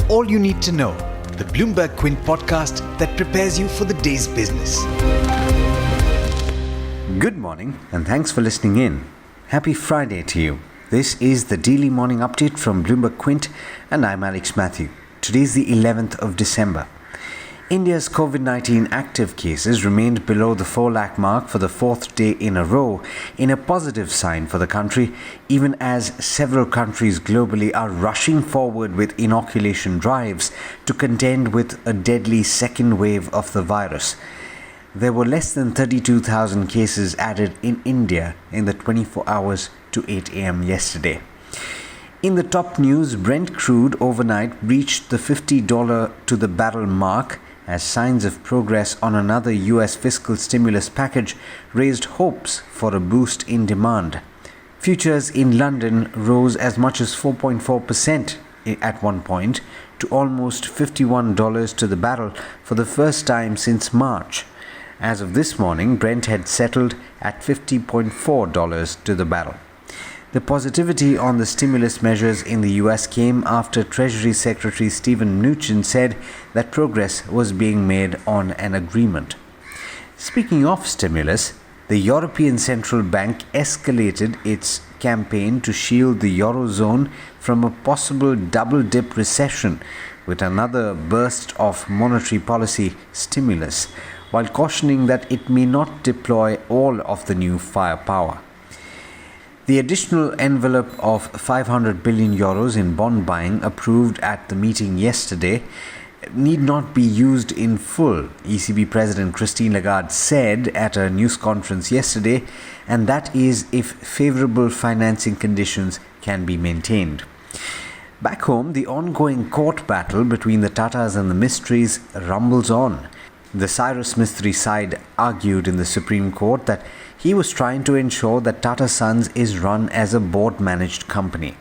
all you need to know, the Bloomberg Quint podcast that prepares you for the day's business. Good morning and thanks for listening in. Happy Friday to you. This is the daily morning update from Bloomberg Quint and I'm Alex Matthew. Today is the 11th of December. India's COVID-19 active cases remained below the 4 lakh mark for the fourth day in a row, in a positive sign for the country, even as several countries globally are rushing forward with inoculation drives to contend with a deadly second wave of the virus. There were less than 32,000 cases added in India in the 24 hours to 8 a.m. yesterday. In the top news, Brent crude overnight breached the $50 to the barrel mark as signs of progress on another US fiscal stimulus package raised hopes for a boost in demand. Futures in London rose as much as 4.4% at one point to almost $51 to the barrel for the first time since March. As of this morning, Brent had settled at $50.4 to the barrel. The positivity on the stimulus measures in the US came after Treasury Secretary Steven Mnuchin said that progress was being made on an agreement. Speaking of stimulus, the European Central Bank escalated its campaign to shield the Eurozone from a possible double-dip recession with another burst of monetary policy stimulus, while cautioning that it may not deploy all of the new firepower. The additional envelope of 500 billion euros in bond buying approved at the meeting yesterday need not be used in full, ECB President Christine Lagarde said at a news conference yesterday, and that is if favorable financing conditions can be maintained. Back home, the ongoing court battle between the Tatas and the Mistries rumbles on. The Cyrus Mistry side argued in the Supreme Court that he was trying to ensure that Tata Sons is run as a board-managed company.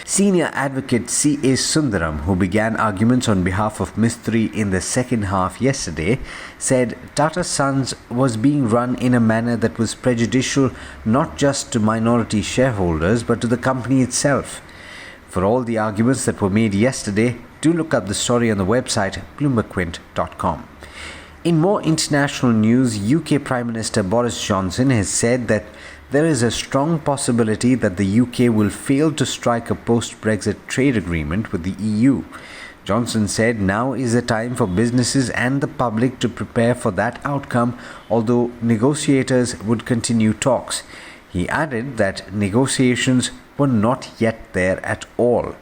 Senior advocate C.A. Sundaram, who began arguments on behalf of Mistry in the second half yesterday, said Tata Sons was being run in a manner that was prejudicial not just to minority shareholders but to the company itself. For all the arguments that were made yesterday, do look up the story on the website bloombergquint.com. In more international news, UK Prime Minister Boris Johnson has said that there is a strong possibility that the UK will fail to strike a post-Brexit trade agreement with the EU. Johnson said now is the time for businesses and the public to prepare for that outcome, although negotiators would continue talks. He added that negotiations were not yet there at all.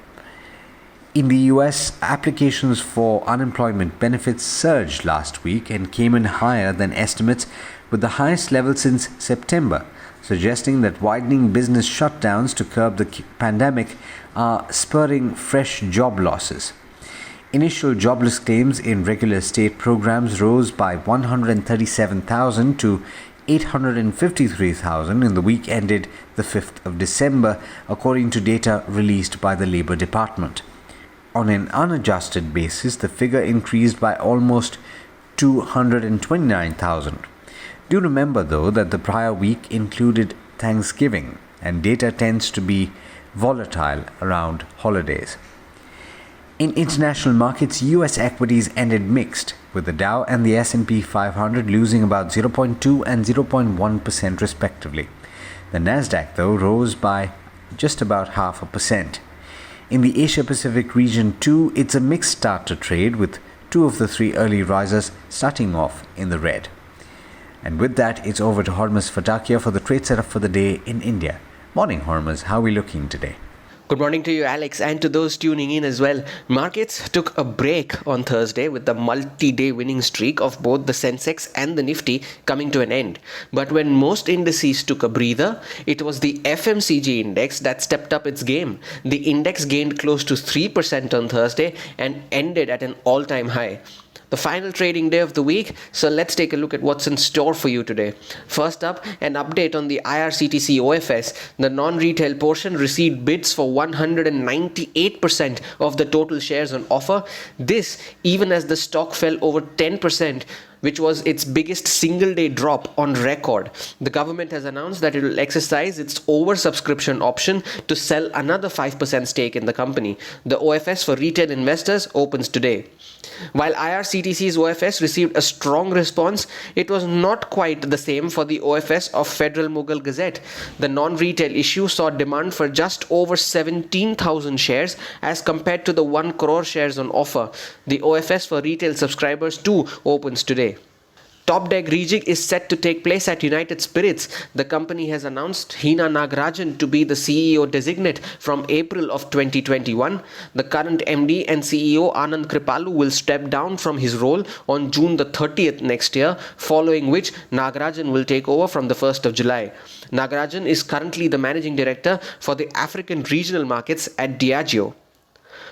In the US, applications for unemployment benefits surged last week and came in higher than estimates, with the highest level since September, suggesting that widening business shutdowns to curb the pandemic are spurring fresh job losses. Initial jobless claims in regular state programs rose by 137,000 to 853,000 in the week ended the 5th of December, according to data released by the Labour Department. On an unadjusted basis, the figure increased by almost 229,000. Do remember, though, that the prior week included Thanksgiving, and data tends to be volatile around holidays. In international markets, US equities ended mixed, with the Dow and the S&P 500 losing about 0.2 and 0.1% respectively. The Nasdaq, though, rose by just about 0.5%. In the Asia-Pacific region too, it's a mixed start to trade, with 2 of the 3 early risers starting off in the red. And with that, it's over to Hormuz Fatakia for the trade setup for the day in India. Morning, Hormuz. How are we looking today? Good morning to you, Alex, and to those tuning in as well. Markets took a break on Thursday with the multi-day winning streak of both the Sensex and the Nifty coming to an end. But when most indices took a breather, it was the FMCG index that stepped up its game. The index gained close to 3% on Thursday and ended at an all-time high. The final trading day of the week, so let's take a look at what's in store for you today. First up, an update on the IRCTC OFS. The non-retail portion received bids for 198% of the total shares on offer. This even as the stock fell over 10% which was its biggest single-day drop on record. The government has announced that it will exercise its oversubscription option to sell another 5% stake in the company. The OFS for retail investors opens today. While IRCTC's OFS received a strong response, it was not quite the same for the OFS of Federal Mughal Gazette. The non-retail issue saw demand for just over 17,000 shares as compared to the 1 crore shares on offer. The OFS for retail subscribers too opens today. Top Deck rejig is set to take place at United Spirits. The company has announced Hina Nagarajan to be the CEO designate from April of 2021. The current MD and CEO Anand Kripalu will step down from his role on June the 30th next year, following which Nagarajan will take over from the 1st of July. Nagarajan is currently the managing director for the African regional markets at Diageo.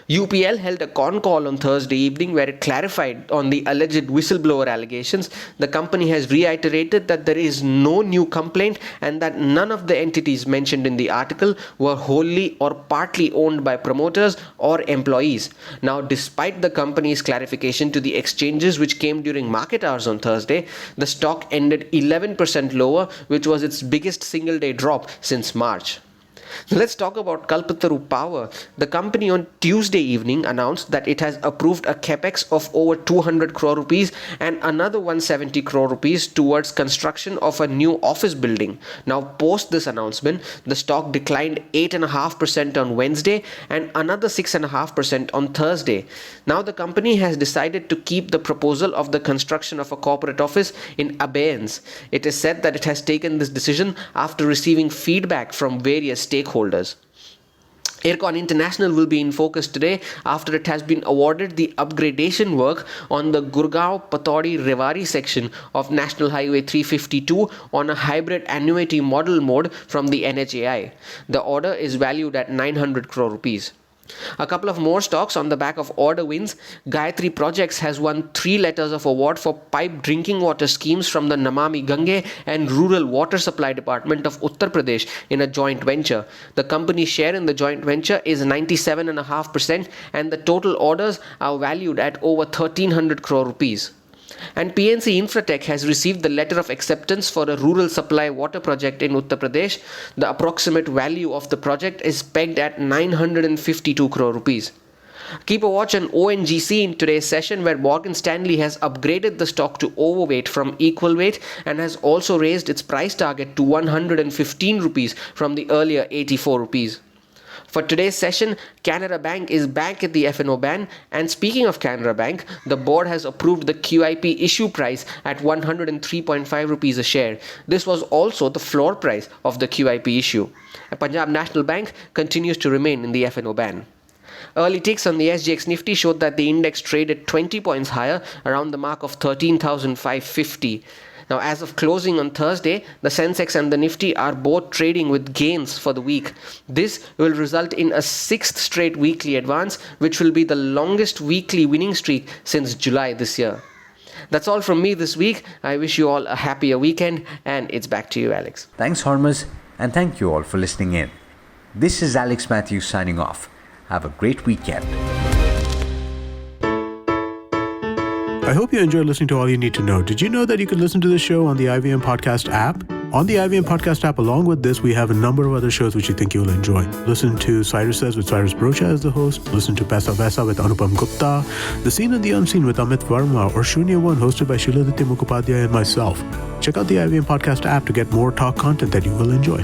UPL held a con call on Thursday evening where it clarified on the alleged whistleblower allegations. The company has reiterated that there is no new complaint and that none of the entities mentioned in the article were wholly or partly owned by promoters or employees. Now, despite the company's clarification to the exchanges which came during market hours on Thursday, the stock ended 11% lower, which was its biggest single-day drop since March. Let's talk about Kalpataru Power. The company on Tuesday evening announced that it has approved a capex of over 200 crore rupees and another 170 crore rupees towards construction of a new office building. Now, post this announcement, the stock declined 8.5% on Wednesday and another 6.5% on Thursday. Now, the company has decided to keep the proposal of the construction of a corporate office in abeyance. It is said that it has taken this decision after receiving feedback from various stakeholders. Aircon International will be in focus today after it has been awarded the upgradation work on the Gurgaon-Patodi-Rewari section of National Highway 352 on a hybrid annuity model mode from the NHAI. The order is valued at 900 crore rupees. A couple of more stocks on the back of order wins. Gayatri Projects has won 3 letters of award for pipe drinking water schemes from the Namami Gange and Rural Water Supply Department of Uttar Pradesh in a joint venture. The company's share in the joint venture is 97.5% and the total orders are valued at over 1300 crore rupees. And PNC Infratech has received the letter of acceptance for a rural supply water project in Uttar Pradesh. The approximate value of the project is pegged at 952 crore rupees. Keep a watch on ONGC in today's session, where Morgan Stanley has upgraded the stock to overweight from equal weight and has also raised its price target to 115 rupees from the earlier 84 rupees. For today's session, Canara Bank is back at the F&O ban, and speaking of Canara Bank, the board has approved the QIP issue price at 103.5 rupees a share. This was also the floor price of the QIP issue. Punjab National Bank continues to remain in the F&O ban. Early ticks on the SGX Nifty showed that the index traded 20 points higher, around the mark of 13,550. Now, as of closing on Thursday, the Sensex and the Nifty are both trading with gains for the week. This will result in a 6th straight weekly advance, which will be the longest weekly winning streak since July this year. That's all from me this week. I wish you all a happier weekend, and it's back to you, Alex. Thanks, Hormuz, and thank you all for listening in. This is Alex Matthews signing off. Have a great weekend. I hope you enjoyed listening to All You Need to Know. Did you know that you can listen to the show on the IVM Podcast app? On the IVM Podcast app, along with this, we have a number of other shows which you think you'll enjoy. Listen to Cyrus Says with Cyrus Brocha as the host. Listen to Paisa Vaisa with Anupam Gupta. The Scene and the Unseen with Amit Verma, or Shunya One hosted by Shiladitya Mukhopadhyay and myself. Check out the IVM Podcast app to get more talk content that you will enjoy.